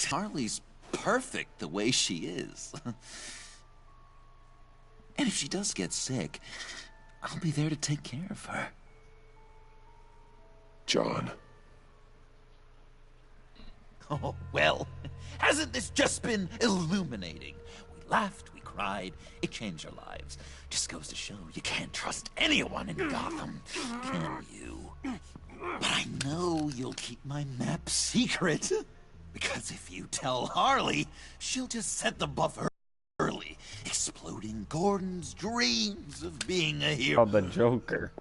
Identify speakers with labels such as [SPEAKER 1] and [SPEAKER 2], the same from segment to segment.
[SPEAKER 1] Harley's perfect the way she is. And if she does get sick, I'll be there to take care of her.
[SPEAKER 2] John.
[SPEAKER 1] Oh, well, hasn't this just been illuminating? We laughed, we cried, it changed our lives. Just goes to show you can't trust anyone in Gotham, can you? But I know you'll keep my map secret. Because if you tell Harley, she'll just set the buffer early, exploding Gordon's dreams of being a hero.
[SPEAKER 3] Oh, the Joker.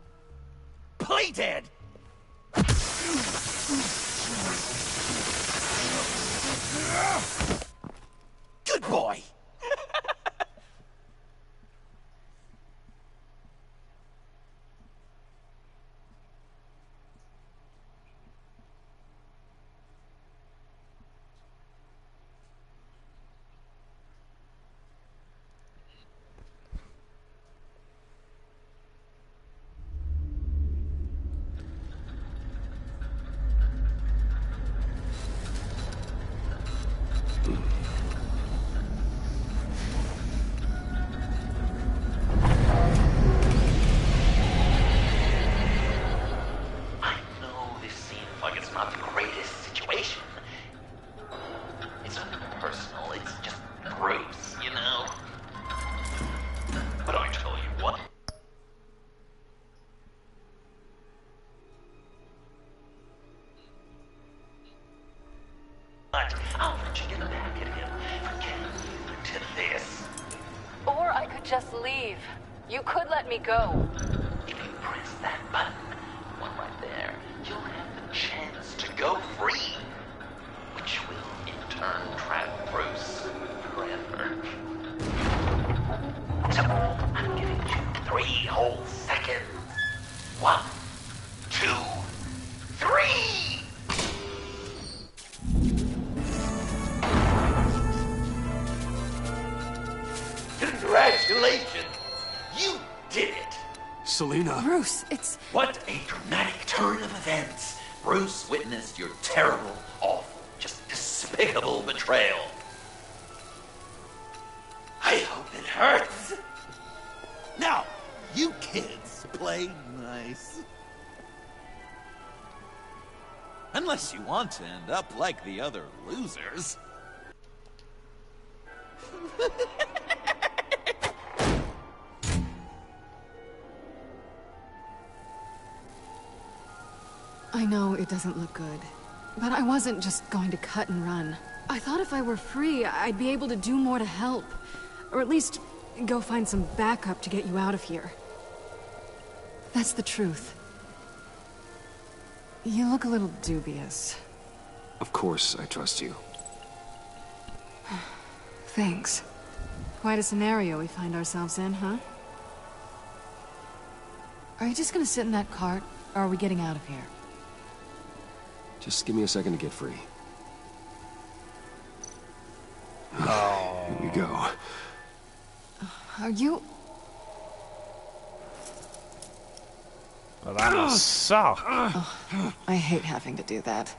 [SPEAKER 1] Play dead! Good boy! I'll let you get back at him for getting you into this.
[SPEAKER 4] Or I could just leave. You could let me go.
[SPEAKER 1] If you press that button, one right there, you'll have the chance to go free. Which will, in turn, trap Bruce forever. So, I'm giving you 3 whole seconds. 1, 2, 3! Congratulations! You did it!
[SPEAKER 2] Selina.
[SPEAKER 4] Bruce, it's...
[SPEAKER 1] What a dramatic turn of events! Bruce witnessed your terrible, awful, just despicable betrayal. I hope it hurts! Now, you kids play nice. Unless you want to end up like the other losers.
[SPEAKER 4] I know it doesn't look good, but I wasn't just going to cut and run. I thought if I were free, I'd be able to do more to help. Or at least, go find some backup to get you out of here. That's the truth. You look a little dubious.
[SPEAKER 2] Of course I trust you.
[SPEAKER 4] Thanks. Quite a scenario we find ourselves in, huh? Are you just gonna sit in that cart, or are we getting out of here?
[SPEAKER 2] Just give me a second to get free.
[SPEAKER 3] Oh.
[SPEAKER 2] Here we go.
[SPEAKER 4] Are you...
[SPEAKER 3] Well, that must suck.
[SPEAKER 4] I hate having to do that.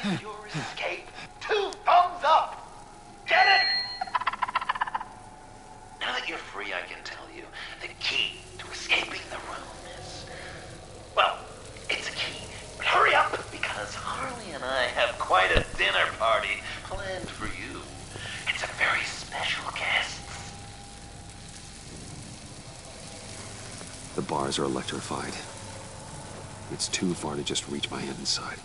[SPEAKER 1] Give your escape 2 thumbs up! Get it? Now that you're free, I can tell you the key to escaping the room is... Well, it's a key, but hurry up, because Harley and I have quite a dinner party planned for you. It's a very special guest.
[SPEAKER 2] The bars are electrified. It's too far to just reach my hand inside.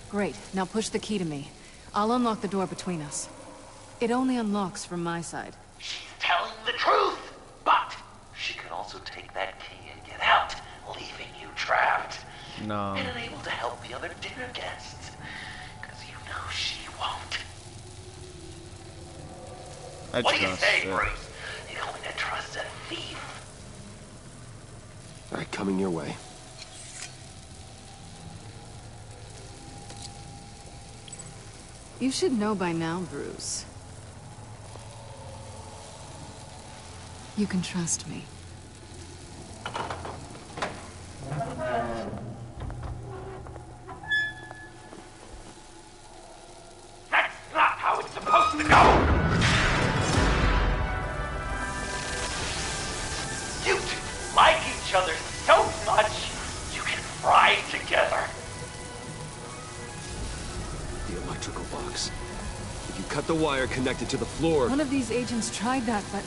[SPEAKER 4] Great. Now push the key to me. I'll unlock the door between us. It only unlocks from my side.
[SPEAKER 1] She's telling the truth, but she could also take that key and get out, leaving you trapped.
[SPEAKER 3] No.
[SPEAKER 1] And unable to help the other dinner guests. Because
[SPEAKER 3] I
[SPEAKER 1] What do you
[SPEAKER 3] trust
[SPEAKER 1] say,
[SPEAKER 3] it.
[SPEAKER 1] Bruce? You going to trust a thief?
[SPEAKER 2] All right, coming your way.
[SPEAKER 4] You should know by now, Bruce. You can trust me.
[SPEAKER 1] That's not how it's supposed to go! You two like each other so much, you can fry together.
[SPEAKER 2] The electrical box. If you cut the wire connected to the floor...
[SPEAKER 4] One of these agents tried that, but...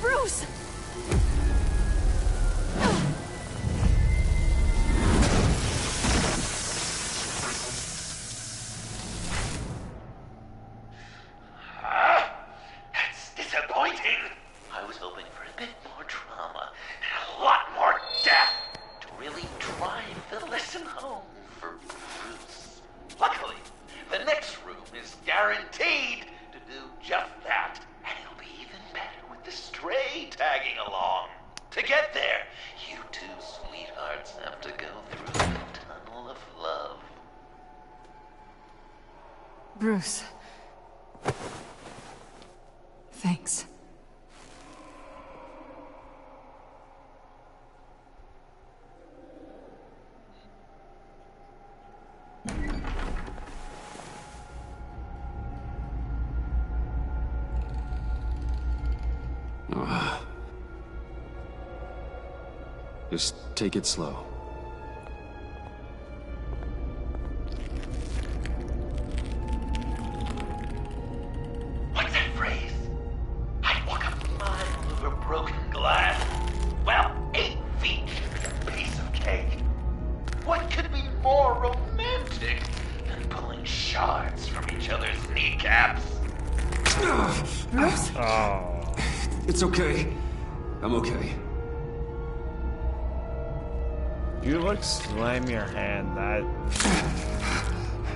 [SPEAKER 4] Bruce!
[SPEAKER 1] That's disappointing. I was hoping for a bit more drama and a lot more death to really drive the lesson home for Bruce. Luckily, the next room is guaranteed to do just that, and it'll be even better with the stray tagging along. To get there, you two sweethearts have to go through the tunnel of love.
[SPEAKER 4] Bruce. Thanks.
[SPEAKER 2] Just take it slow.
[SPEAKER 1] What's that phrase? I'd walk a mile over broken glass. Well, 8 feet is a piece of cake. What could be more romantic than pulling shards from each other's kneecaps?
[SPEAKER 4] Bruce?
[SPEAKER 3] Oh.
[SPEAKER 2] It's okay. I'm okay.
[SPEAKER 3] You like slam your hand that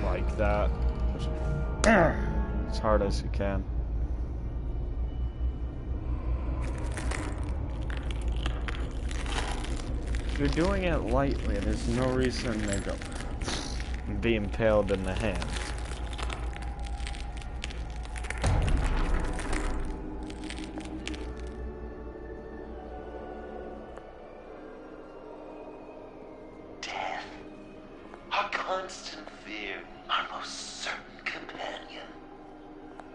[SPEAKER 3] like that as hard as you can. If you're doing it lightly, there's no reason to go be impaled in the hand.
[SPEAKER 1] Death. Our constant fear, our most certain companion.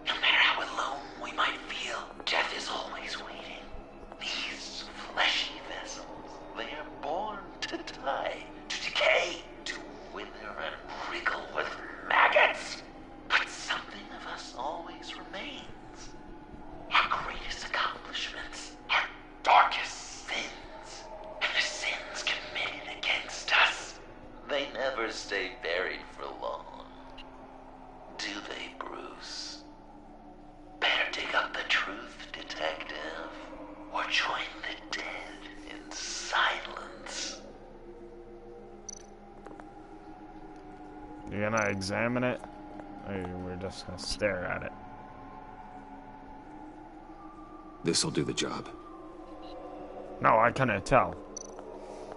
[SPEAKER 1] No matter how alone we might feel, death is always waiting. These fleshy vessels, they are born to die, to decay, to wither and wriggle with maggots. But something of us always remains. Our greatest accomplishments, our darkest sins, and the sins committed against us. They never stay buried for long. Do they, Bruce? Better dig up the truth, detective, or join the dead in silence.
[SPEAKER 3] You're gonna examine it? Or we're just gonna stare at it?
[SPEAKER 2] This'll do the job.
[SPEAKER 3] No, I couldn't tell.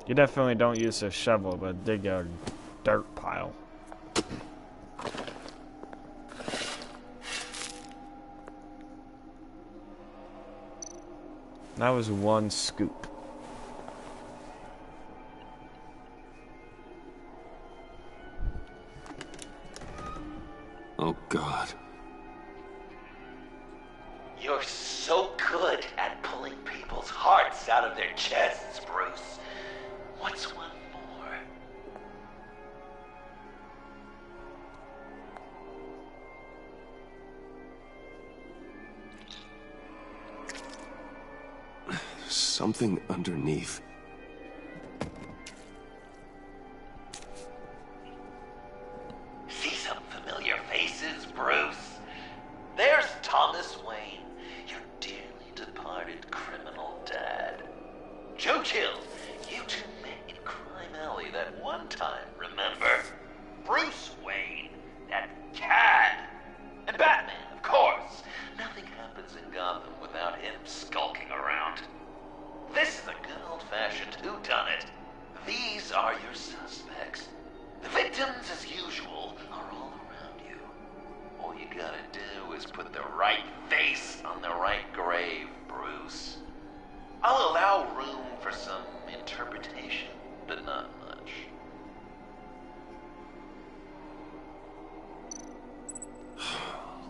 [SPEAKER 3] You definitely don't use a shovel, but dig a dirt pile. That was one scoop.
[SPEAKER 2] Oh, God.
[SPEAKER 1] You're so good at pulling people's hearts out of their chests, Bruce. What's one more?
[SPEAKER 2] Something underneath.
[SPEAKER 1] See some familiar faces, Bruce? There's Thomas Wayne, your dearly departed criminal dad. Joe Chill, you two time, remember? Bruce Wayne, that cad. And Batman, of course. Nothing happens in Gotham without him skulking around. This is a good old-fashioned whodunit. These are your suspects. The victims, as usual, are all around you. All you gotta do is put the right face on the right grave, Bruce. I'll allow room for some interpretation, but not much.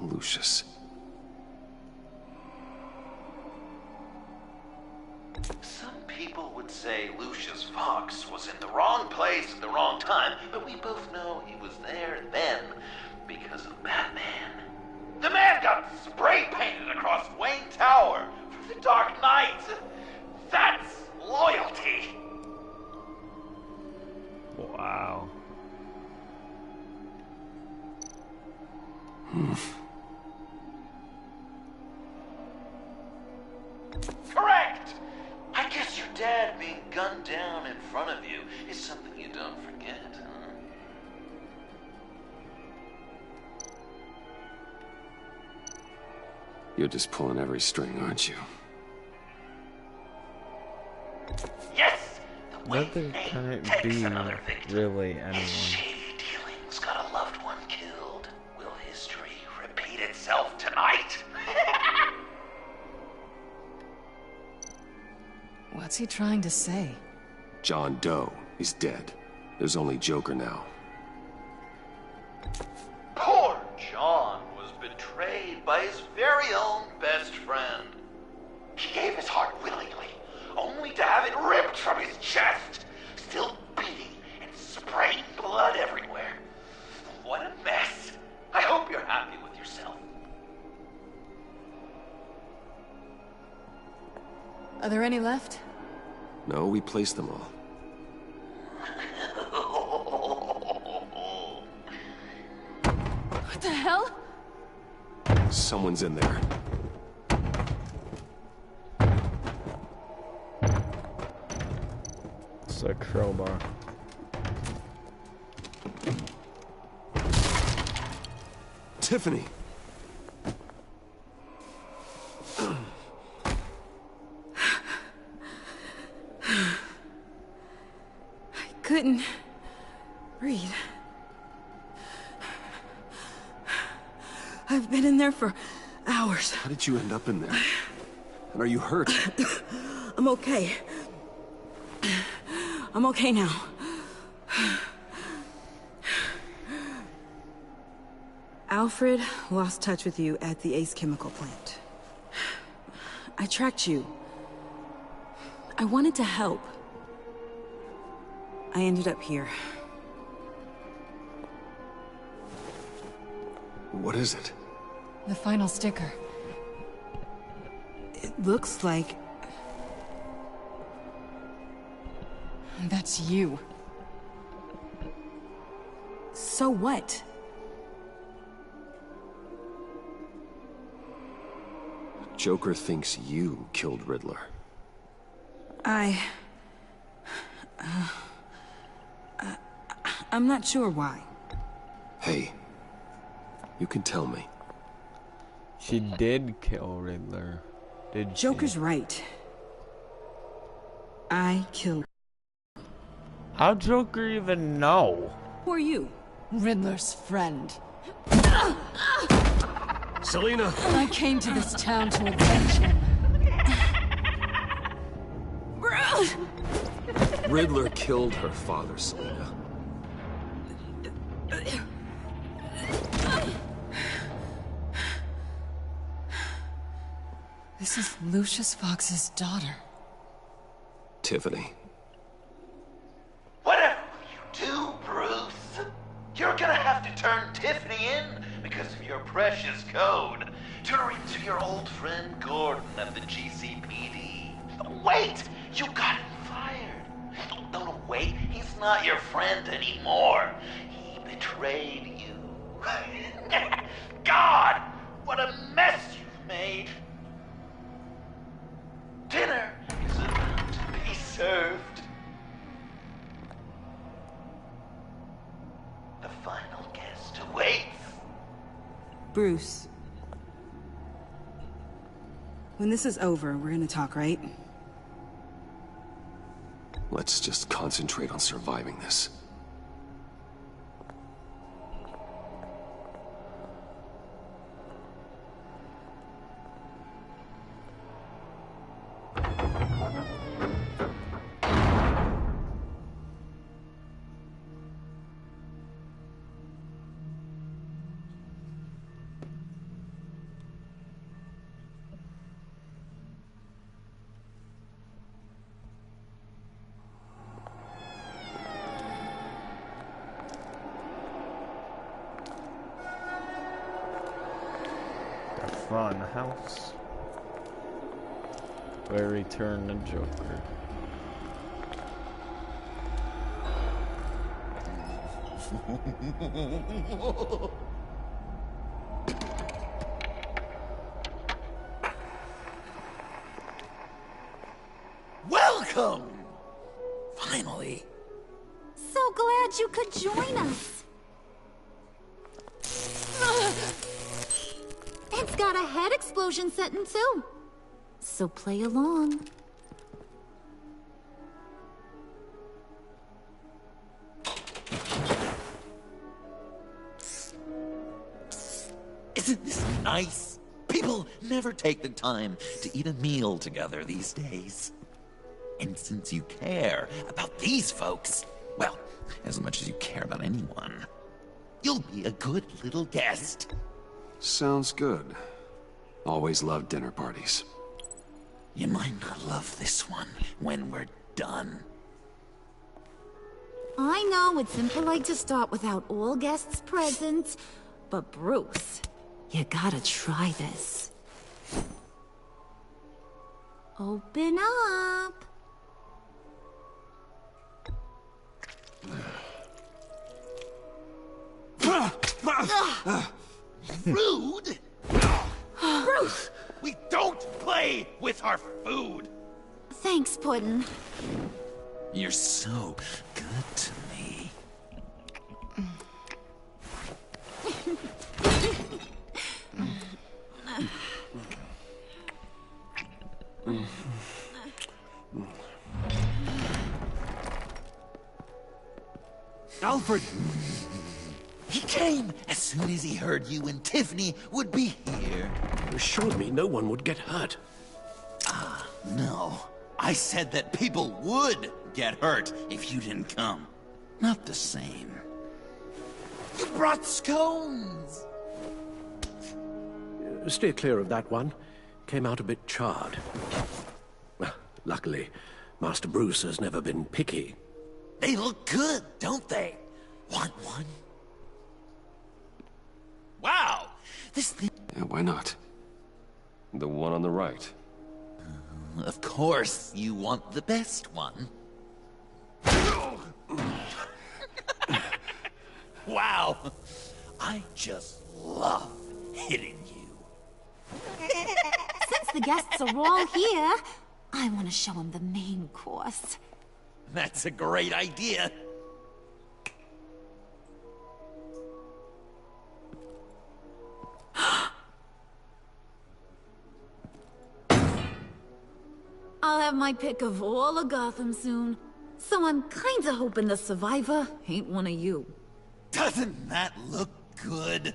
[SPEAKER 2] Lucius.
[SPEAKER 1] Some people would say Lucius Fox was in the wrong place at the wrong time, but we both know he was there then because of Batman. The man got spray painted across Wayne Tower for the Dark Knight. That's loyalty.
[SPEAKER 3] Wow.
[SPEAKER 1] Correct! I guess your dad being gunned down in front of you is something you don't forget, huh?
[SPEAKER 2] You're just pulling every string, aren't you?
[SPEAKER 1] Yes! The way
[SPEAKER 3] Nothing
[SPEAKER 1] Nate
[SPEAKER 3] can't
[SPEAKER 1] takes
[SPEAKER 3] be
[SPEAKER 1] another victim.
[SPEAKER 3] really
[SPEAKER 1] And
[SPEAKER 3] anyone.
[SPEAKER 1] shady dealings got a loved one killed. Will history repeat itself tonight?
[SPEAKER 4] What's he trying to say?
[SPEAKER 2] John Doe is dead. There's only Joker now.
[SPEAKER 1] Poor John was betrayed by his very own best friend. He gave his heart willingly, only to have it ripped from his chest, still beating and spraying blood everywhere. What a mess. I hope you're happy with yourself.
[SPEAKER 4] Are there any left?
[SPEAKER 2] No, we placed them all.
[SPEAKER 4] What the hell?
[SPEAKER 2] Someone's in there.
[SPEAKER 3] It's a crowbar.
[SPEAKER 2] Tiffany!
[SPEAKER 5] Couldn't breathe. I've been in there for hours.
[SPEAKER 2] How did you end up in there? And are you hurt?
[SPEAKER 5] I'm okay. I'm okay now. Alfred lost touch with you at the Ace Chemical plant. I tracked you. I wanted to help. I ended up here.
[SPEAKER 2] What is it?
[SPEAKER 4] The final sticker.
[SPEAKER 5] It looks like...
[SPEAKER 4] That's you.
[SPEAKER 5] So what?
[SPEAKER 2] Joker thinks you killed Riddler.
[SPEAKER 5] I'm not sure why.
[SPEAKER 2] Hey, you can tell me.
[SPEAKER 3] She did kill Riddler, did she?
[SPEAKER 5] Joker's right. I killed...
[SPEAKER 3] How'd Joker even know?
[SPEAKER 5] Who are you?
[SPEAKER 4] Riddler's friend.
[SPEAKER 2] Selina!
[SPEAKER 4] I came to this town to avenge him.
[SPEAKER 2] Riddler killed her father, Selina.
[SPEAKER 4] This is Lucius Fox's daughter.
[SPEAKER 2] Tiffany.
[SPEAKER 1] Whatever you do, Bruce, you're gonna have to turn Tiffany in because of your precious code. Turn her into your old friend Gordon at the GCPD. Wait, you got him fired. No, wait, he's not your friend anymore. He betrayed you. God, what a mess you've made. Dinner is about to be served.
[SPEAKER 5] Bruce. When this is over, we're gonna talk, right?
[SPEAKER 2] Let's just concentrate on surviving this.
[SPEAKER 3] Fun house. Where return the Joker.
[SPEAKER 1] Welcome! Finally.
[SPEAKER 6] So glad you could join us. It's got a head explosion setting too. So play along.
[SPEAKER 1] Isn't this nice? People never take the time to eat a meal together these days. And since you care about these folks, well, as much as you care about anyone, you'll be a good little guest.
[SPEAKER 2] Sounds good. Always loved dinner parties.
[SPEAKER 1] You might not love this one when we're done.
[SPEAKER 6] I know it's impolite to start without all guests present, but Bruce, you gotta try this. Open up.
[SPEAKER 1] Rude! Bruce! We don't play with our food!
[SPEAKER 6] Thanks, Puddin'.
[SPEAKER 1] You're so good to me.
[SPEAKER 2] Alfred!
[SPEAKER 1] He came as soon as he heard you and Tiffany would be here.
[SPEAKER 7] You assured me no one would get hurt.
[SPEAKER 1] No, I said that people would get hurt if you didn't come. Not the same. You brought scones!
[SPEAKER 7] Steer clear of that one. Came out a bit charred. Luckily, Master Bruce has never been picky.
[SPEAKER 1] They look good, don't they? Want one? Wow! This thing...
[SPEAKER 2] Yeah, why not? The one on the right.
[SPEAKER 1] Of course, you want the best one. Wow! I just love hitting you.
[SPEAKER 6] Since the guests are all here, I want to show them the main course.
[SPEAKER 1] That's a great idea.
[SPEAKER 6] I'll have my pick of all of Gotham soon. So I'm kinda hoping the survivor ain't one of you.
[SPEAKER 1] Doesn't that look good?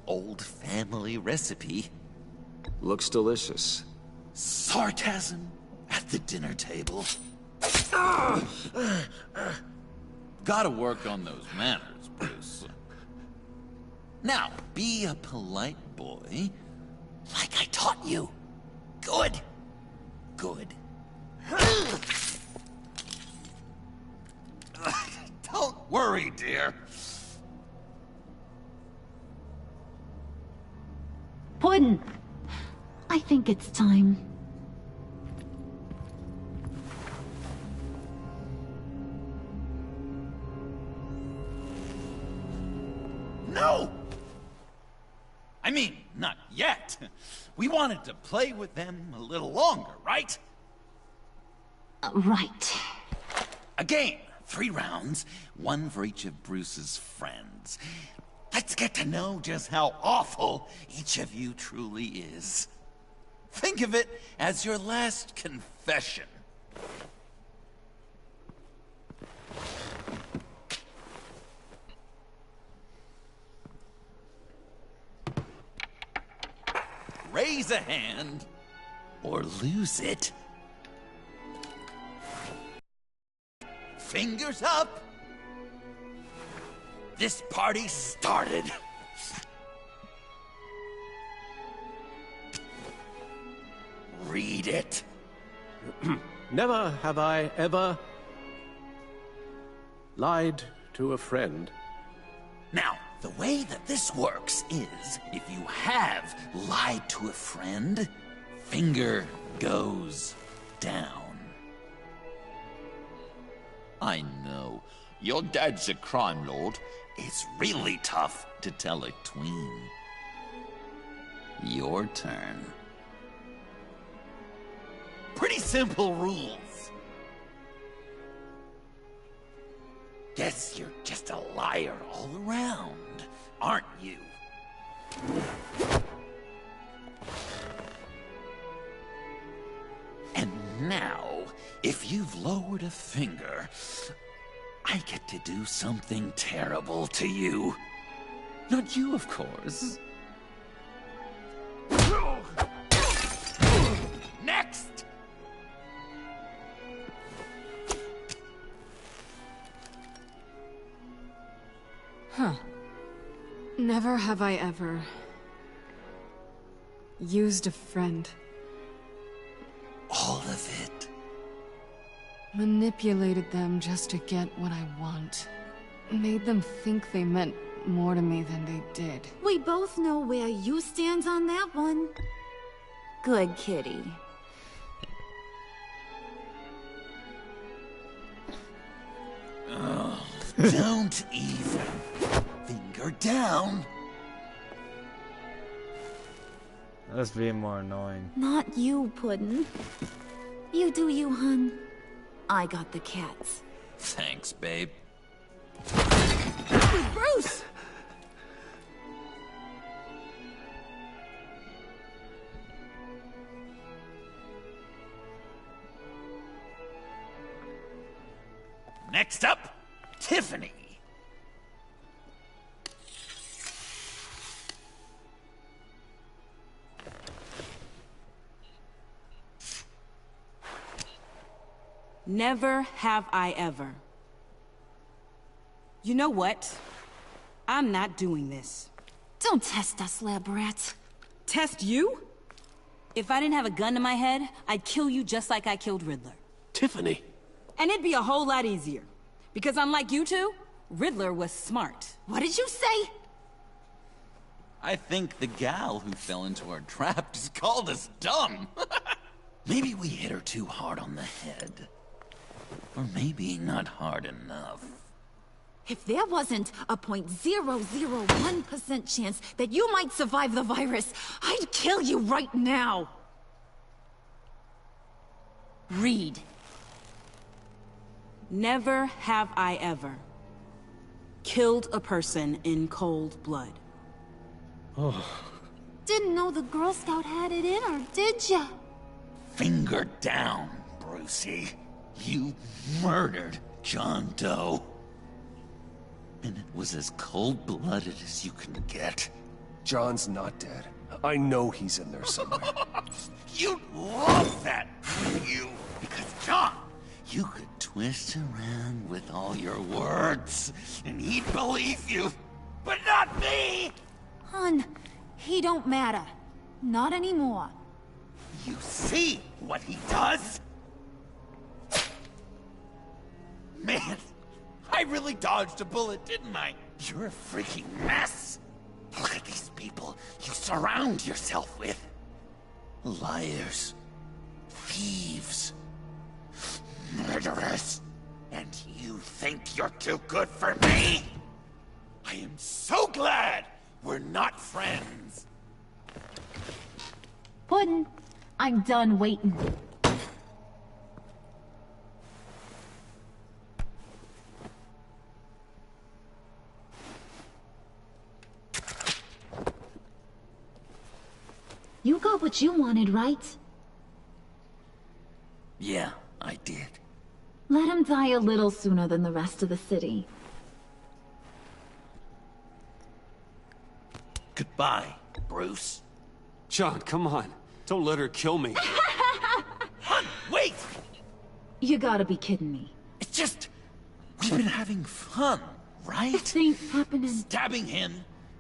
[SPEAKER 1] Old family recipe.
[SPEAKER 2] Looks delicious.
[SPEAKER 1] Sarcasm at the dinner table. Gotta work on those manners, Bruce. Now, be a polite boy, like I taught you. Good. Good. Don't worry, dear.
[SPEAKER 6] Puddin', I think it's time.
[SPEAKER 1] No! I mean, not yet. We wanted to play with them a little longer, right?
[SPEAKER 6] Right.
[SPEAKER 1] A game. 3 rounds, 1 for each of Bruce's friends. Let's get to know just how awful each of you truly is. Think of it as your last confession. Raise a hand, or lose it. Fingers up. This party started. Read it.
[SPEAKER 7] Never have I ever lied to a friend.
[SPEAKER 1] Now, the way that this works is, if you have lied to a friend, finger goes down. I know, your dad's a crime lord. It's really tough to tell a tween. Your turn. Pretty simple rules. Guess you're just a liar all around, aren't you? And now, if you've lowered a finger, I get to do something terrible to you. Not you, of course. Next!
[SPEAKER 4] Huh. Never have I ever used a friend.
[SPEAKER 1] All of it.
[SPEAKER 4] Manipulated them just to get what I want. Made them think they meant more to me than they did.
[SPEAKER 6] We both know where you stand on that one. Good kitty.
[SPEAKER 1] Don't even. Finger down.
[SPEAKER 3] That's being more annoying.
[SPEAKER 6] Not you, Puddin'. You do you, hun. I got the cats.
[SPEAKER 1] Thanks, babe.
[SPEAKER 5] Bruce!
[SPEAKER 1] Next up, Tiffany.
[SPEAKER 5] Never have I ever. You know what? I'm not doing this.
[SPEAKER 6] Don't test us, lab rats.
[SPEAKER 5] Test you? If I didn't have a gun to my head, I'd kill you just like I killed Riddler.
[SPEAKER 7] Tiffany!
[SPEAKER 5] And it'd be a whole lot easier. Because unlike you two, Riddler was smart.
[SPEAKER 6] What did you say?
[SPEAKER 1] I think the gal who fell into our trap just called us dumb. Maybe we hit her too hard on the head. Or maybe not hard enough.
[SPEAKER 6] If there wasn't a 0.001% chance that you might survive the virus, I'd kill you right now.
[SPEAKER 5] Read. Never have I ever killed a person in cold blood.
[SPEAKER 6] Didn't know the Girl Scout had it in her, did ya?
[SPEAKER 1] Finger down, Brucey. You murdered John Doe. And it was as cold-blooded as you can get.
[SPEAKER 2] John's not dead. I know he's in there somewhere.
[SPEAKER 1] You'd love that, wouldn't you? Because, John, you could twist around with all your words, and he'd believe you. But not me!
[SPEAKER 6] Hun, he don't matter. Not anymore.
[SPEAKER 1] You see what he does? Man, I really dodged a bullet, didn't I? You're a freaking mess. Look at these people you surround yourself with. Liars. Thieves. Murderers. And you think you're too good for me? I am so glad we're not friends.
[SPEAKER 6] Puddin', I'm done waiting. what you wanted, right?
[SPEAKER 1] Yeah, I did.
[SPEAKER 6] Let him die a little sooner than the rest of the city.
[SPEAKER 1] Goodbye, Bruce.
[SPEAKER 2] John, come on. Don't let her kill me.
[SPEAKER 1] Hun, wait!
[SPEAKER 6] You gotta be kidding me.
[SPEAKER 1] It's just... we've been having fun, right?
[SPEAKER 6] This ain't happening.
[SPEAKER 1] Stabbing him,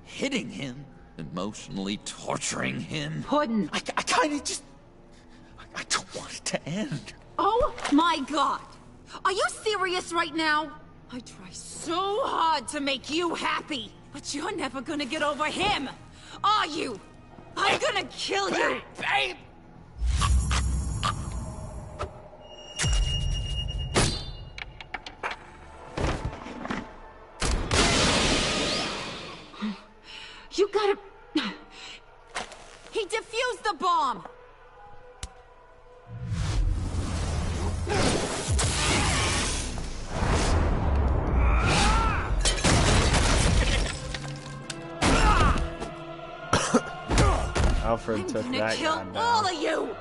[SPEAKER 1] hitting him, emotionally torturing him.
[SPEAKER 6] Puddin'.
[SPEAKER 1] I kinda just... I don't want it to end.
[SPEAKER 5] Oh my god! Are you serious right now? I try so hard to make you happy, but you're never gonna get over him, are you? I'm gonna kill you!
[SPEAKER 1] Babe!
[SPEAKER 5] You gotta... He defused the bomb!
[SPEAKER 3] Alfred
[SPEAKER 5] I'm
[SPEAKER 3] took
[SPEAKER 5] gonna
[SPEAKER 3] that
[SPEAKER 5] kill
[SPEAKER 3] guy down.
[SPEAKER 5] all of you!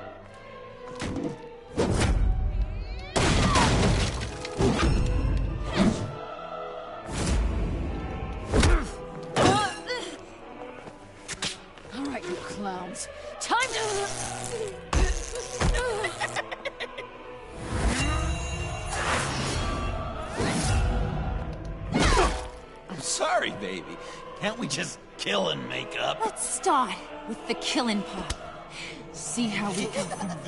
[SPEAKER 4] All right, you clowns. Time to...
[SPEAKER 1] I'm sorry, baby. Can't we just kill and make up?
[SPEAKER 5] Let's start with the killing part. See how we go from there.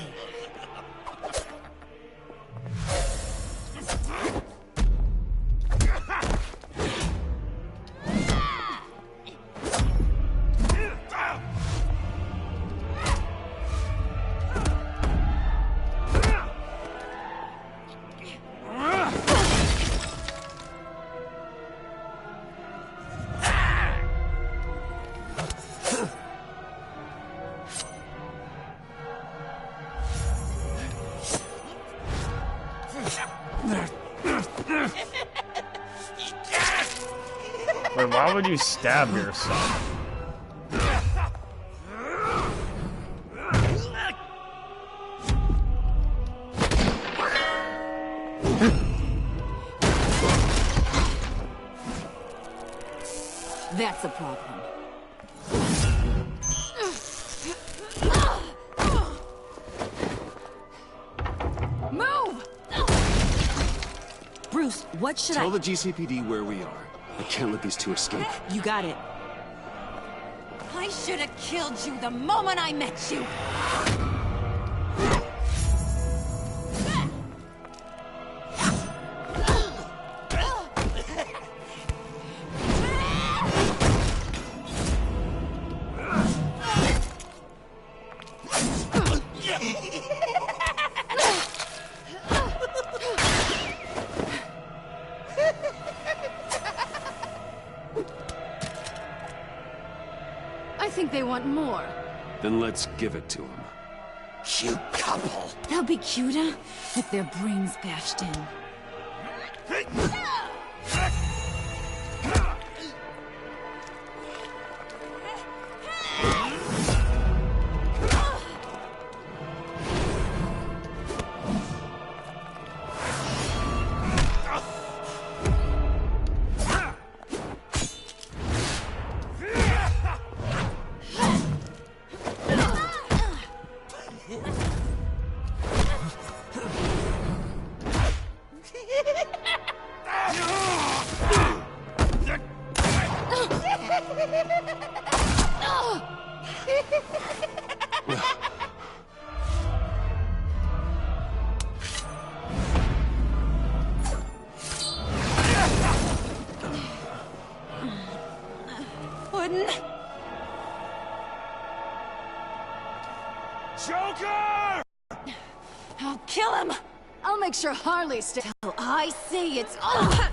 [SPEAKER 3] Wait, why would you stab yourself?
[SPEAKER 5] That's a problem.
[SPEAKER 4] Move!
[SPEAKER 5] Bruce, what should
[SPEAKER 2] Tell the GCPD where we are. I can't let these two escape.
[SPEAKER 5] You got it. I should have killed you the moment I met you.
[SPEAKER 4] I think they want more.
[SPEAKER 2] Then let's give it to them.
[SPEAKER 1] Cute couple.
[SPEAKER 5] They'll be cuter with their brains bashed in. Puddin'?
[SPEAKER 3] Joker!
[SPEAKER 5] I'll kill him!
[SPEAKER 4] I'll make sure Harley stays.
[SPEAKER 5] Till I say it's over!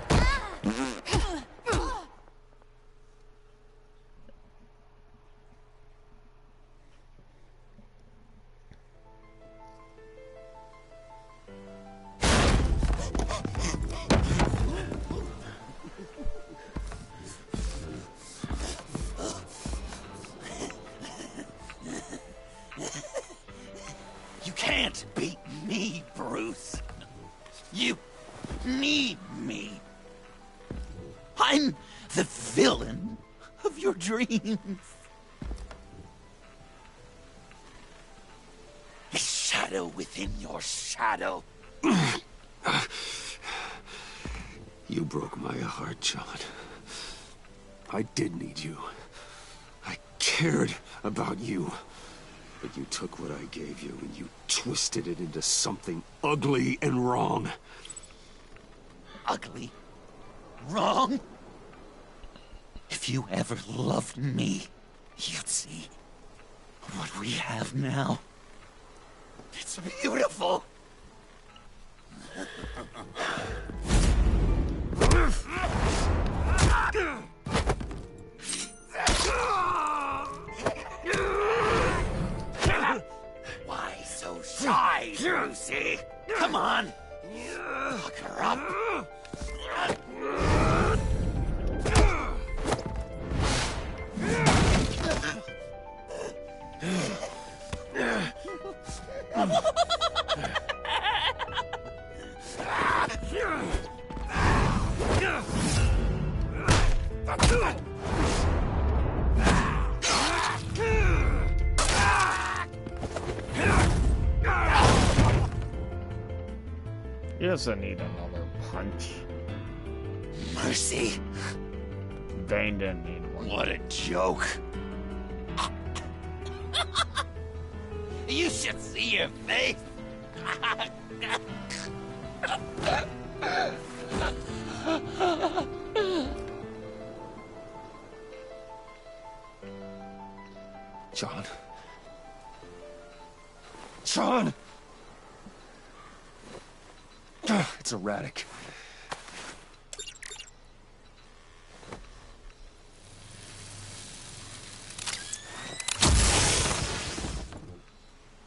[SPEAKER 1] can't beat me, Bruce. You need me. I'm the villain of your dreams. The shadow within your shadow.
[SPEAKER 2] You broke my heart, John. I did need you. I cared about you. But you took what I gave you and you twisted it into something ugly and wrong.
[SPEAKER 1] Ugly? Wrong? If you ever loved me, you'd see what we have now. It's beautiful. Why so shy, Brucey? Come on. Look her up.
[SPEAKER 3] He doesn't need another punch.
[SPEAKER 1] Mercy.
[SPEAKER 3] Bane didn't need one.
[SPEAKER 1] What a joke. You should see your face.
[SPEAKER 2] John. John! It's erratic.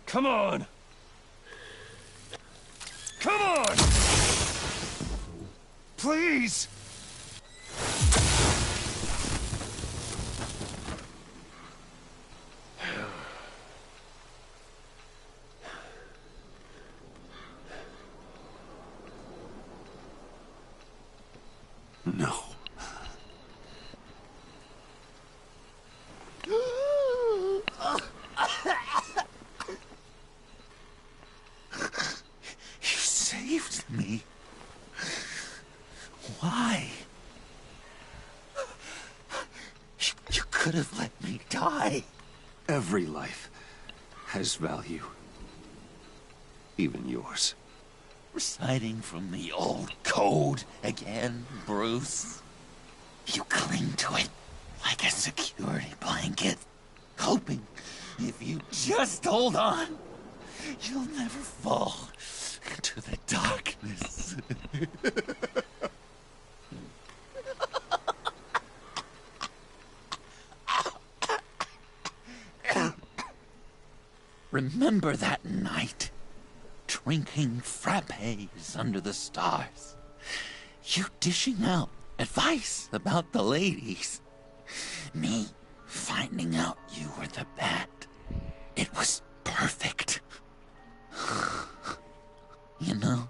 [SPEAKER 2] Come on! Come on! Please! No.
[SPEAKER 1] You saved me. Why? You could have let me die.
[SPEAKER 2] Every life has value. Even yours.
[SPEAKER 1] Reciting from the old code again, Bruce. You cling to it like a security blanket, hoping if you just hold on, you'll never fall into the darkness. Remember that night? Drinking frappes under the stars. You dishing out advice about the ladies. Me finding out you were the bat. It was perfect. You know,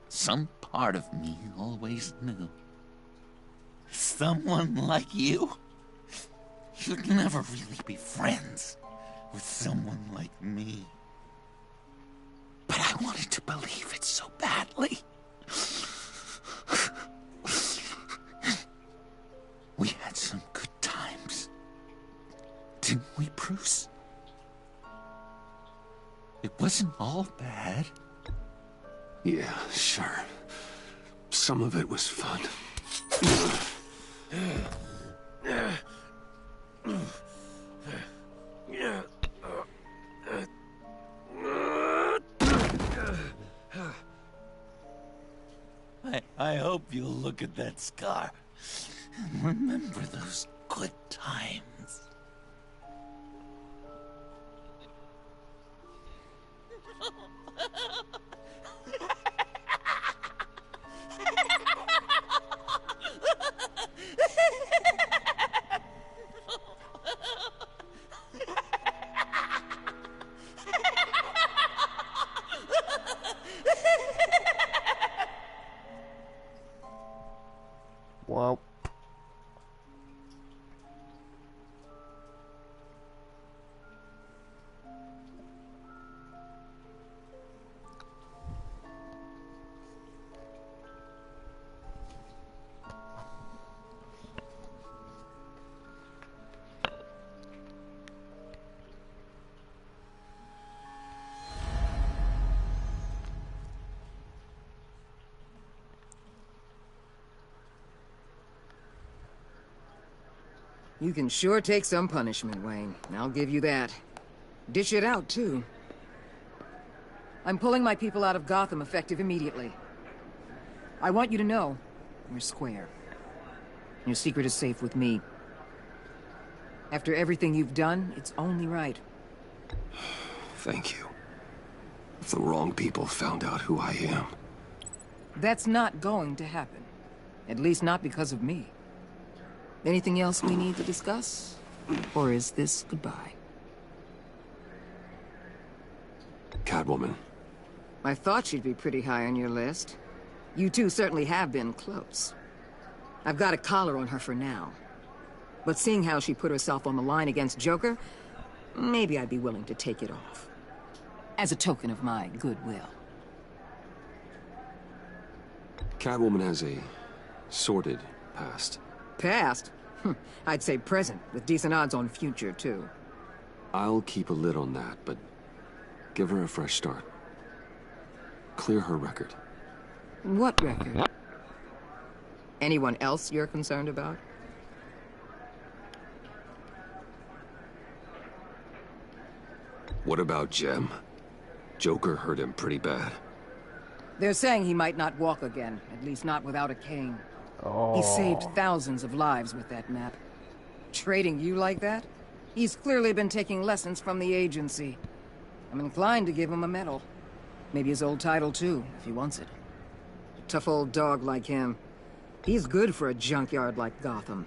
[SPEAKER 1] some part of me always knew. Someone like you, you'd never really be friends with someone like me. But I wanted to believe it so badly. We had some good times. Didn't we, Bruce? It wasn't all bad.
[SPEAKER 2] Yeah, sure. Some of it was fun.
[SPEAKER 1] I hope you'll look at that scar and remember those good times.
[SPEAKER 8] You can sure take some punishment, Wayne. I'll give you that. Dish it out, too. I'm pulling my people out of Gotham effective immediately. I want you to know, we're square. Your secret is safe with me. After everything you've done, it's only right.
[SPEAKER 2] Thank you. If the wrong people found out who I am...
[SPEAKER 8] That's not going to happen. At least not because of me. Anything else we need to discuss? Or is this goodbye?
[SPEAKER 2] Catwoman.
[SPEAKER 8] I thought she'd be pretty high on your list. You two certainly have been close. I've got a collar on her for now. But seeing how she put herself on the line against Joker, maybe I'd be willing to take it off. As a token of my goodwill.
[SPEAKER 2] Catwoman has a sordid past.
[SPEAKER 8] Past? I'd say present, with decent odds on future, too.
[SPEAKER 2] I'll keep a lid on that, but give her a fresh start. Clear her record.
[SPEAKER 8] What record? Anyone else you're concerned about?
[SPEAKER 2] What about Jem? Joker hurt him pretty bad.
[SPEAKER 8] They're saying he might not walk again, at least not without a cane.
[SPEAKER 3] Oh.
[SPEAKER 8] He saved thousands of lives with that map. Trading you like that? He's clearly been taking lessons from the agency. I'm inclined to give him a medal. Maybe his old title too, if he wants it. A tough old dog like him. He's good for a junkyard like Gotham.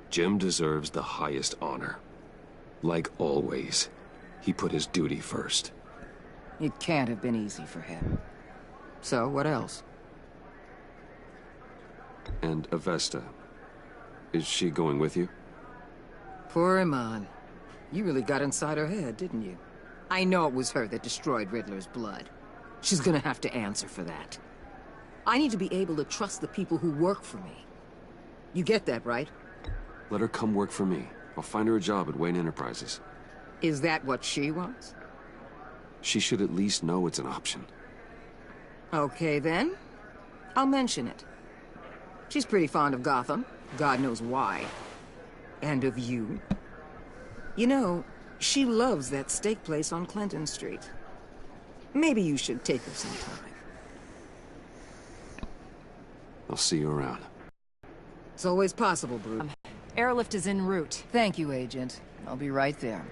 [SPEAKER 2] Jem deserves the highest honor. Like always, he put his duty first.
[SPEAKER 8] It can't have been easy for him. So, what else?
[SPEAKER 2] And Avesta. Is she going with you?
[SPEAKER 8] Poor Iman. You really got inside her head, didn't you? I know it was her that destroyed Riddler's blood. She's gonna have to answer for that. I need to be able to trust the people who work for me. You get that, right?
[SPEAKER 2] Let her come work for me. I'll find her a job at Wayne Enterprises.
[SPEAKER 8] Is that what she wants?
[SPEAKER 2] She should at least know it's an option.
[SPEAKER 8] Okay, then. I'll mention it. She's pretty fond of Gotham. God knows why. And of you. You know, she loves that steak place on Clinton Street. Maybe you should take her sometime.
[SPEAKER 2] I'll see you around.
[SPEAKER 8] It's always possible, Bruce.
[SPEAKER 4] Airlift is en route.
[SPEAKER 8] Thank you, Agent. I'll be right there.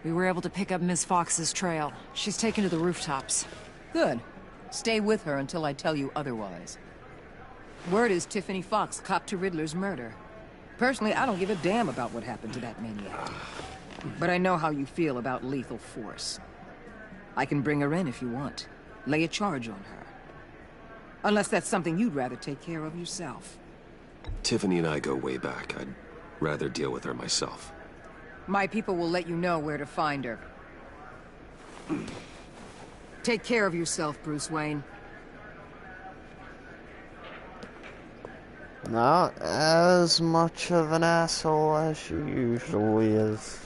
[SPEAKER 4] We were able to pick up Miss Fox's trail. She's taken to the rooftops.
[SPEAKER 8] Good. Stay with her until I tell you otherwise. Word is Tiffany Fox copped to Riddler's murder. Personally, I don't give a damn about what happened to that maniac. But I know how you feel about lethal force. I can bring her in if you want. Lay a charge on her. Unless that's something you'd rather take care of yourself.
[SPEAKER 2] Tiffany and I go way back. I'd rather deal with her myself.
[SPEAKER 8] My people will let you know where to find her. Take care of yourself, Bruce Wayne.
[SPEAKER 3] Not as much of an asshole as she usually is.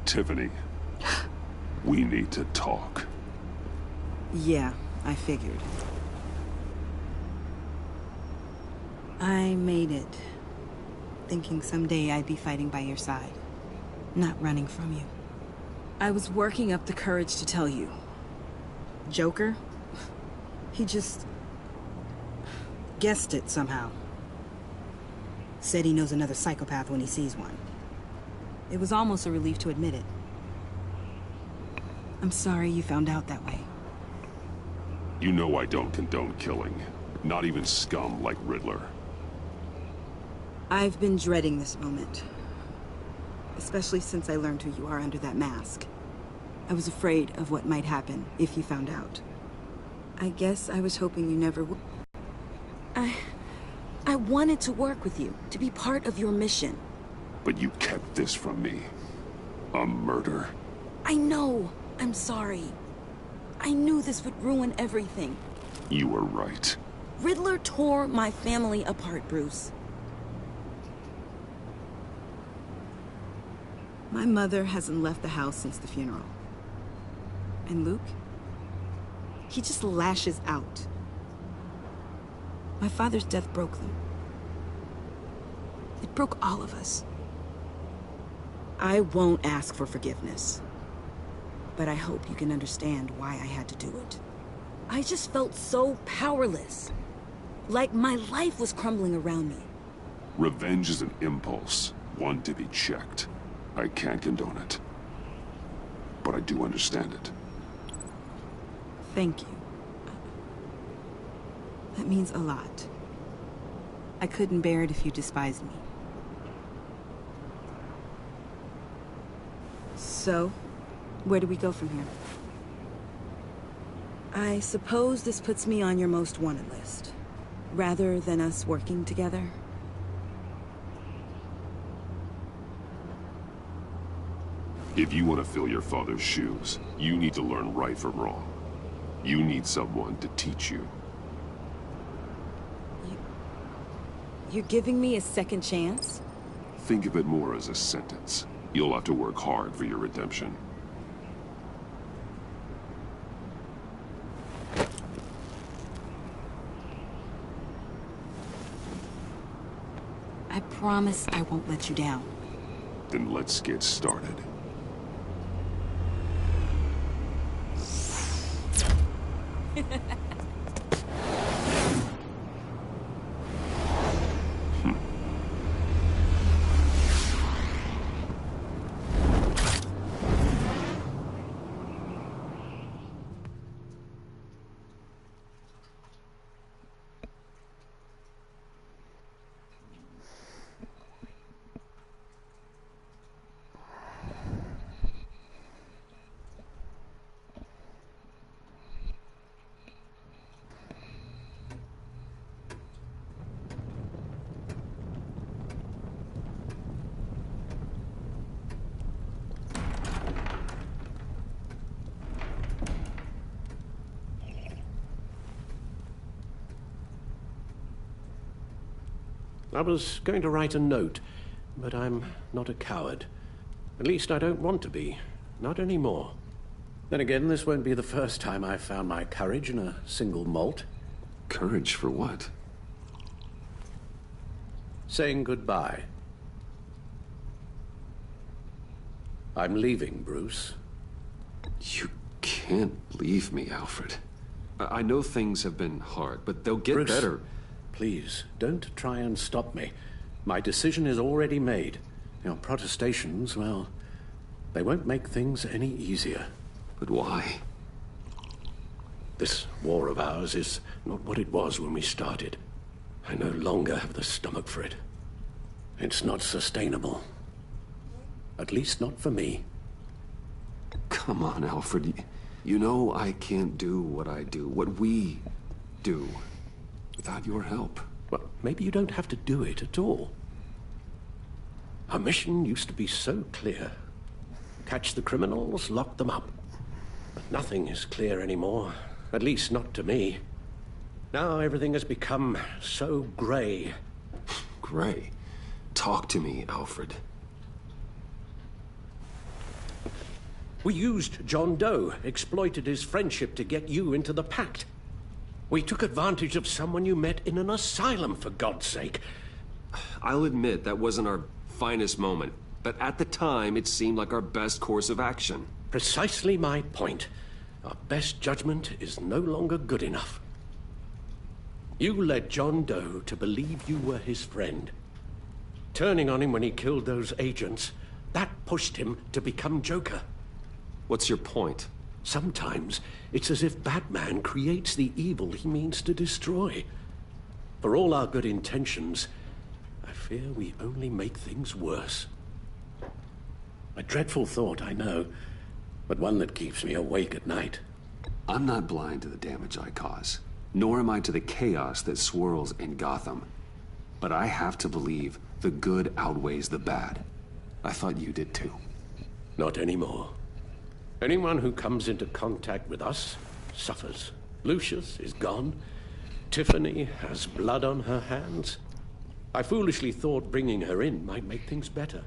[SPEAKER 9] Tiffany, we need to talk. Yeah, I figured. I made it, thinking someday I'd be fighting by your side, not running from you. I was working up the courage to tell you. Joker? He just... guessed it somehow. Said he knows another psychopath when he sees one. It was almost a relief to admit it. I'm sorry you found out that way.
[SPEAKER 10] You know I don't condone killing. Not even scum like Riddler.
[SPEAKER 9] I've been dreading this moment. Especially since I learned who you are under that mask. I was afraid of what might happen if you found out. I guess I was hoping you never would. I wanted to work with you, to be part of your mission.
[SPEAKER 10] But you kept this from me. A murder.
[SPEAKER 9] I know. I'm sorry. I knew this would ruin everything.
[SPEAKER 10] You were right.
[SPEAKER 9] Riddler tore my family apart, Bruce. My mother hasn't left the house since the funeral. And Luke? He just lashes out. My father's death broke them. It broke all of us. I won't ask for forgiveness. But I hope you can understand why I had to do it. I just felt so powerless. Like my life was crumbling around me.
[SPEAKER 10] Revenge is an impulse, one to be checked. I can't condone it. But I do understand it.
[SPEAKER 9] Thank you. That means a lot. I couldn't bear it if you despised me. So, where do we go from here? I suppose this puts me on your most wanted list, rather than us working together.
[SPEAKER 10] If you want to fill your father's shoes, you need to learn right from wrong. You need someone to teach you.
[SPEAKER 9] You're giving me a second chance?
[SPEAKER 10] Think of it more as a sentence. You'll have to work hard for your redemption.
[SPEAKER 9] I promise I won't let you down.
[SPEAKER 10] Then let's get started.
[SPEAKER 7] I was going to write a note, but I'm not a coward. At least I don't want to be. Not anymore. Then again, this won't be the first time I've found my courage in a single malt.
[SPEAKER 2] Courage for what?
[SPEAKER 7] Saying goodbye. I'm leaving, Bruce.
[SPEAKER 2] You can't leave me, Alfred. I know things have been hard, but they'll get
[SPEAKER 7] Bruce,
[SPEAKER 2] better.
[SPEAKER 7] Please, don't try and stop me. My decision is already made. Your protestations, well, they won't make things any easier.
[SPEAKER 2] But why?
[SPEAKER 7] This war of ours is not what it was when we started. I no longer have the stomach for it. It's not sustainable. At least not for me.
[SPEAKER 2] Come on, Alfred. You know I can't do what I do, what we do, without your help.
[SPEAKER 7] Well, maybe you don't have to do it at all. Our mission used to be so clear. Catch the criminals, lock them up. But nothing is clear anymore. At least not to me. Now everything has become so gray.
[SPEAKER 2] Gray? Talk to me, Alfred.
[SPEAKER 7] We used John Doe, exploited his friendship to get you into the pact. We took advantage of someone you met in an asylum, for God's sake.
[SPEAKER 2] I'll admit that wasn't our finest moment, but at the time it seemed like our best course of action.
[SPEAKER 7] Precisely my point. Our best judgment is no longer good enough. You led John Doe to believe you were his friend. Turning on him when he killed those agents, that pushed him to become Joker.
[SPEAKER 2] What's your point?
[SPEAKER 7] Sometimes it's as if Batman creates the evil he means to destroy. For all our good intentions, I fear we only make things worse. A dreadful thought, I know, but one that keeps me awake at night.
[SPEAKER 2] I'm not blind to the damage I cause, nor am I to the chaos that swirls in Gotham. But I have to believe the good outweighs the bad. I thought you did too.
[SPEAKER 7] Not anymore. Anyone who comes into contact with us suffers. Lucius is gone. Tiffany has blood on her hands. I foolishly thought bringing her in might make things better,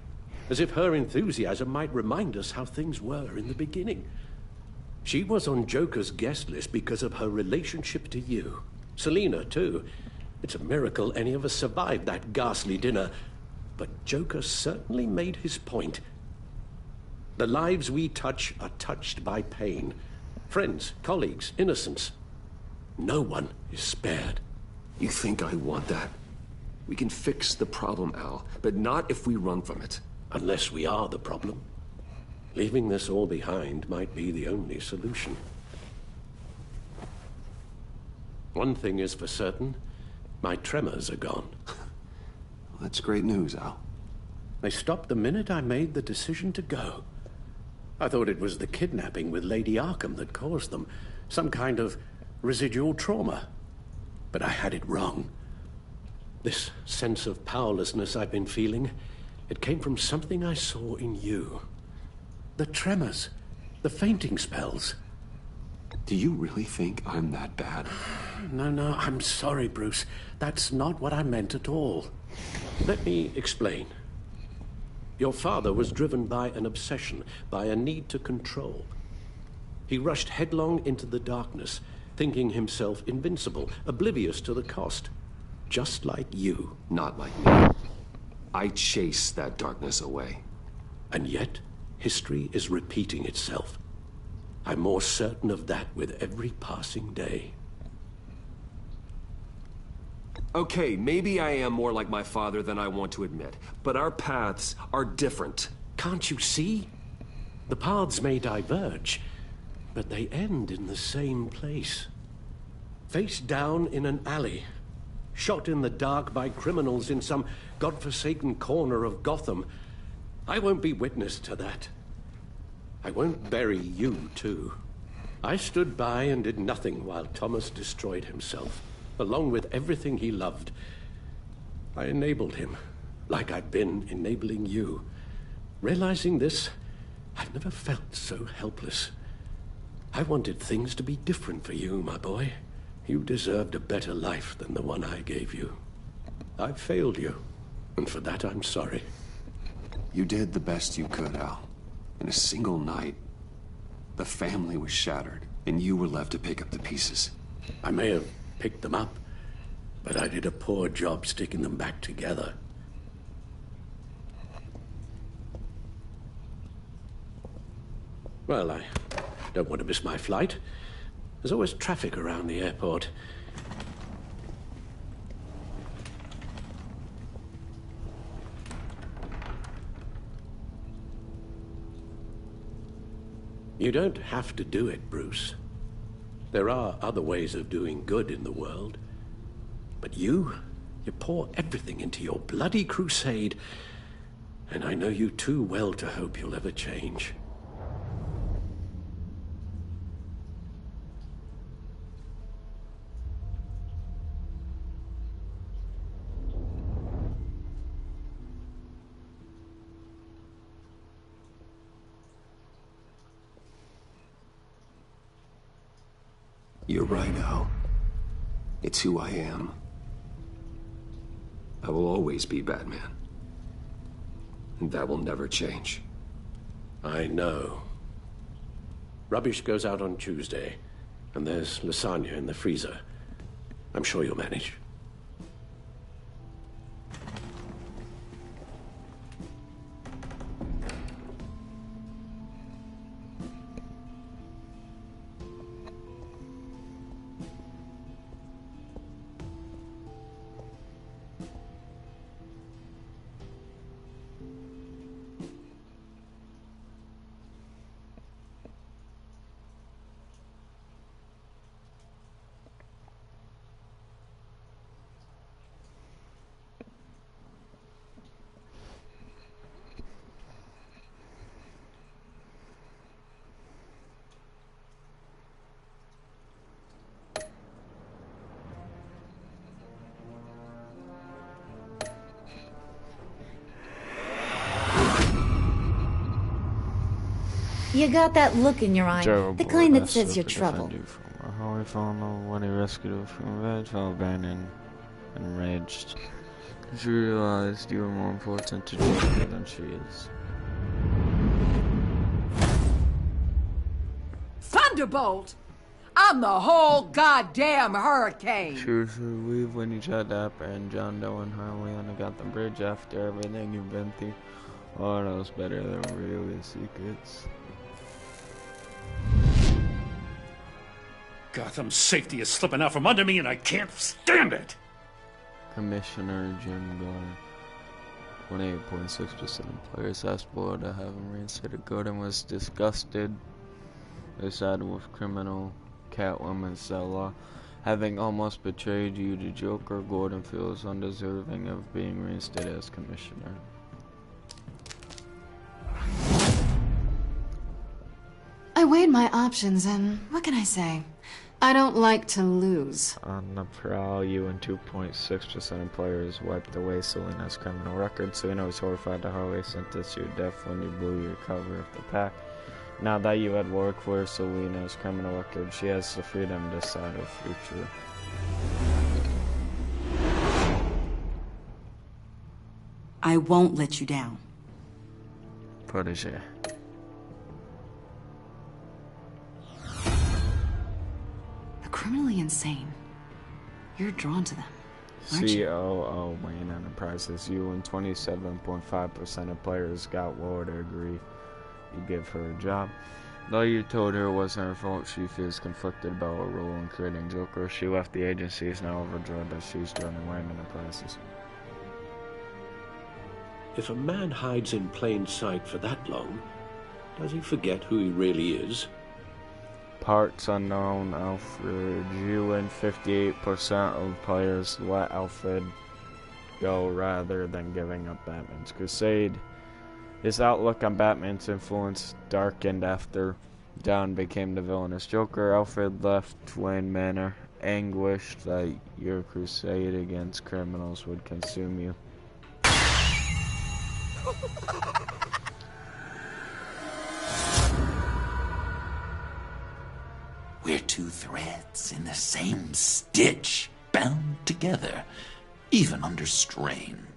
[SPEAKER 7] as if her enthusiasm might remind us how things were in the beginning. She was on Joker's guest list because of her relationship to you. Selina, too. It's a miracle any of us survived that ghastly dinner. But Joker certainly made his point. The lives we touch are touched by pain. Friends, colleagues, innocents. No one is spared.
[SPEAKER 2] You think I want that? We can fix the problem, Al, but not if we run from it.
[SPEAKER 7] Unless we are the problem. Leaving this all behind might be the only solution. One thing is for certain, my tremors are gone.
[SPEAKER 2] That's great news, Al.
[SPEAKER 7] They stopped the minute I made the decision to go. I thought it was the kidnapping with Lady Arkham that caused them. Some kind of residual trauma. But I had it wrong. This sense of powerlessness I've been feeling, it came from something I saw in you. The tremors, the fainting spells.
[SPEAKER 2] Do you really think I'm that bad?
[SPEAKER 7] No, I'm sorry, Bruce. That's not what I meant at all. Let me explain. Your father was driven by an obsession, by a need to control. He rushed headlong into the darkness, thinking himself invincible, oblivious to the cost. Just like you.
[SPEAKER 2] Not like me. I chased that darkness away.
[SPEAKER 7] And yet, history is repeating itself. I'm more certain of that with every passing day.
[SPEAKER 2] Okay, maybe I am more like my father than I want to admit, but our paths are different.
[SPEAKER 7] Can't you see? The paths may diverge, but they end in the same place. Face down in an alley, shot in the dark by criminals in some godforsaken corner of Gotham. I won't be witness to that. I won't bury you, too. I stood by and did nothing while Thomas destroyed himself, along with everything he loved. I enabled him, like I've been enabling you. Realizing this, I've never felt so helpless. I wanted things to be different for you, my boy. You deserved a better life than the one I gave you. I failed you, and for that I'm sorry.
[SPEAKER 2] You did the best you could, Al. In a single night, the family was shattered, and you were left to pick up the pieces.
[SPEAKER 7] I may have picked them up, but I did a poor job sticking them back together. Well, I don't want to miss my flight. There's always traffic around the airport. You don't have to do it, Bruce. There are other ways of doing good in the world. But you pour everything into your bloody crusade, and I know you too well to hope you'll ever change.
[SPEAKER 2] You're right, Al. It's who I am. I will always be Batman. And that will never change.
[SPEAKER 7] I know. Rubbish goes out on Tuesday, and there's lasagna in the freezer. I'm sure you'll manage.
[SPEAKER 6] You got that look in your eye, the kind that says you're trouble.
[SPEAKER 3] How he found when he rescued her from revenge, felt abandoned and enraged. She realized you were more important to Joker than she is.
[SPEAKER 8] Thunderbolt! I'm the whole goddamn hurricane!
[SPEAKER 3] She was relieved when you tried to apprehend John Doe and Harley on the Gotham Bridge after everything you've been through. Oh, that was better than really secrets.
[SPEAKER 11] Gotham's safety is slipping out from under me and I can't stand it!
[SPEAKER 3] Commissioner Jim Gordon, 28.6% of players asked Board to have him reinstated. Gordon was disgusted. They sided with criminal Catwoman Stella. Having almost betrayed you to Joker, Gordon feels undeserving of being reinstated as commissioner.
[SPEAKER 4] I weighed my options and what can I say? I don't like to lose.
[SPEAKER 3] On the prowl, you and 2.6% of players wiped away Selina's criminal record. Selina was horrified that Harley sentenced you to death when you blew your cover of the pack. Now that you had worked for Selina's criminal record, she has the freedom to decide her future.
[SPEAKER 9] I won't let you down.
[SPEAKER 3] Protégé.
[SPEAKER 4] Criminally insane. You're drawn to them, aren't you?
[SPEAKER 3] COO Wayne Enterprises. You and 27.5% of players got Laura to agree you give her a job. Though you told her it wasn't her fault, she feels conflicted about her role in creating Joker. She left the agency, is now overjoyed that she's joining Wayne Enterprises.
[SPEAKER 7] If a man hides in plain sight for that long, does he forget who he really is?
[SPEAKER 3] Parts unknown, Alfred. You and 58% of players let Alfred go rather than giving up Batman's crusade. His outlook on Batman's influence darkened after John became the villainous Joker. Alfred left Wayne Manor, anguished that your crusade against criminals would consume you.
[SPEAKER 1] We're two threads in the same stitch, bound together, even under strain.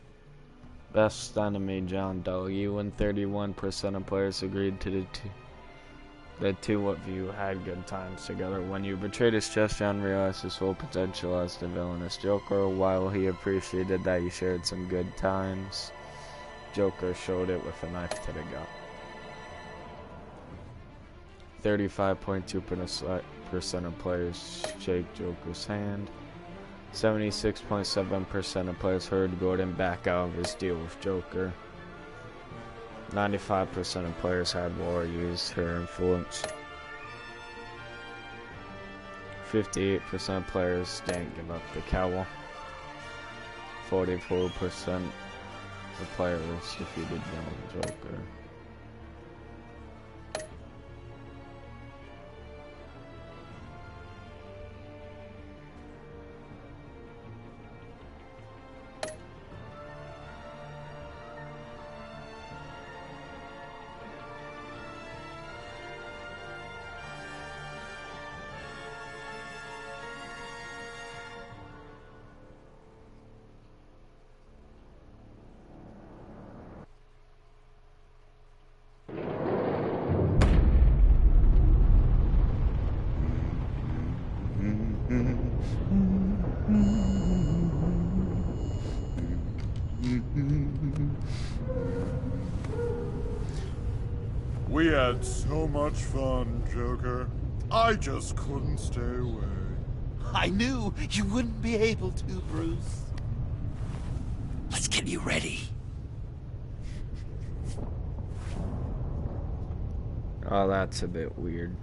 [SPEAKER 3] Best enemy, John Doe. You and 31% of players agreed to the two of you had good times together. When you betrayed his trust, John realized his full potential as the villainous Joker. While he appreciated that you shared some good times, Joker showed it with a knife to the gut. 35.2% of players shake Joker's hand. 76.7% of players heard Gordon back out of his deal with Joker. 95% of players had Laura use her influence. 58% of players didn't give up the cowl. 44% of players defeated young Joker.
[SPEAKER 12] We had so much fun, Joker. I just couldn't stay away.
[SPEAKER 1] I knew you wouldn't be able to, Bruce. Let's get you ready.
[SPEAKER 3] Oh, that's a bit weird.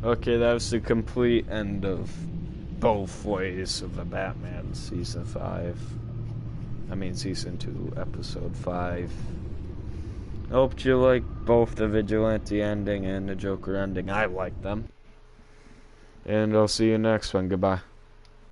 [SPEAKER 3] Okay, that was the complete end of both ways of the Batman Season 5. I mean, Season 2, Episode 5. I hope you like both the Vigilante ending and the Joker ending. I like them. And I'll see you next one. Goodbye.